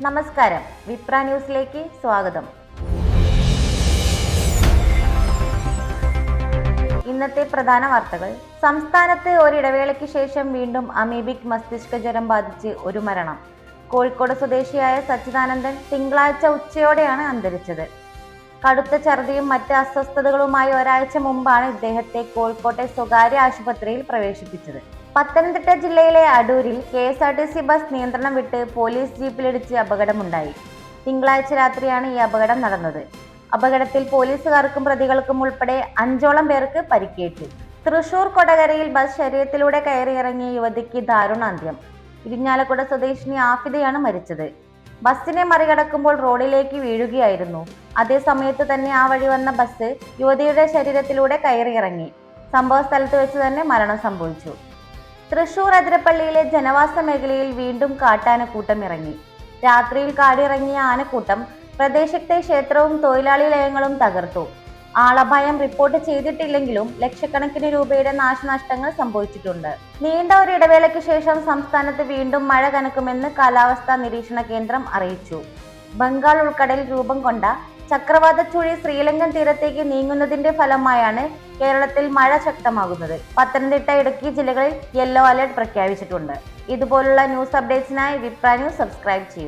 നമസ്കാരം, വിപ്ര ന്യൂസിലേക്ക് സ്വാഗതം. ഇന്നത്തെ പ്രധാന വാർത്തകൾ. സംസ്ഥാനത്ത് ഒരിടവേളയ്ക്ക് ശേഷം വീണ്ടും അമീബിക് മസ്തിഷ്ക ജ്വരം ബാധിച്ച് ഒരു മരണം. കോഴിക്കോട് സ്വദേശിയായ സച്ചിദാനന്ദൻ തിങ്കളാഴ്ച ഉച്ചയോടെയാണ് അന്തരിച്ചത്. കടുത്ത ഛർദിയും മറ്റ് അസ്വസ്ഥതകളുമായി ഒരാഴ്ച മുമ്പാണ് ഇദ്ദേഹത്തെ കോഴിക്കോട്ടെ സ്വകാര്യ ആശുപത്രിയിൽ പ്രവേശിപ്പിച്ചത്. പത്തനംതിട്ട ജില്ലയിലെ അടൂരിൽ KSRTC ബസ് നിയന്ത്രണം വിട്ട് പോലീസ് ജീപ്പിലിടിച്ച് അപകടമുണ്ടായി. തിങ്കളാഴ്ച രാത്രിയാണ് ഈ അപകടം നടന്നത്. അപകടത്തിൽ പോലീസുകാർക്കും പ്രതികൾക്കും ഉൾപ്പെടെ 5ഓളം പേർക്ക് പരിക്കേറ്റു. തൃശൂർ കൊടകരയിൽ ബസ് ശരീരത്തിലൂടെ കയറിയിറങ്ങിയ യുവതിക്ക് ദാരുണാന്ത്യം. ഇരിഞ്ഞാലക്കുട സ്വദേശിനി ആഫിദയാണ് മരിച്ചത്. ബസ്സിനെ മറികടക്കുമ്പോൾ റോഡിലേക്ക് വീഴുകയായിരുന്നു. അതേ സമയത്ത് തന്നെ ആ വഴി വന്ന ബസ് യുവതിയുടെ ശരീരത്തിലൂടെ കയറിയിറങ്ങി. സംഭവ സ്ഥലത്ത് വെച്ച് തന്നെ മരണം സംഭവിച്ചു. തൃശൂർ അതിരപ്പള്ളിയിലെ ജനവാസ മേഖലയിൽ വീണ്ടും കാട്ടാനക്കൂട്ടം ഇറങ്ങി. രാത്രിയിൽ കാടിറങ്ങിയ ആനക്കൂട്ടം പ്രദേശത്തെ ക്ഷേത്രവും തൊഴിലാളി ലയങ്ങളും തകർത്തു. ആളപായം റിപ്പോർട്ട് ചെയ്തിട്ടില്ലെങ്കിലും ലക്ഷക്കണക്കിന് രൂപയുടെ നാശനഷ്ടങ്ങൾ സംഭവിച്ചിട്ടുണ്ട്. നീണ്ട ഒരു ഇടവേളയ്ക്ക് ശേഷം സംസ്ഥാനത്ത് വീണ്ടും മഴ കനക്കുമെന്ന് കാലാവസ്ഥാ നിരീക്ഷണ കേന്ദ്രം അറിയിച്ചു. ബംഗാൾ ഉൾക്കടലിൽ രൂപം കൊണ്ട ചക്രവാത ചുഴി ശ്രീലങ്കൻ തീരത്തേക്ക് നീങ്ങുന്നതിന്റെ ഫലമായാണ് കേരളത്തിൽ മഴ ശക്തമാകുന്നത്. പത്തനംതിട്ട, ഇടുക്കി ജില്ലകളിൽ യെല്ലോ അലർട്ട് പ്രഖ്യാപിച്ചിട്ടുണ്ട്. ഇതുപോലുള്ള ന്യൂസ് അപ്ഡേറ്റ്സിനായി വിപ്ര ന്യൂസ് സബ്സ്ക്രൈബ് ചെയ്യൂ.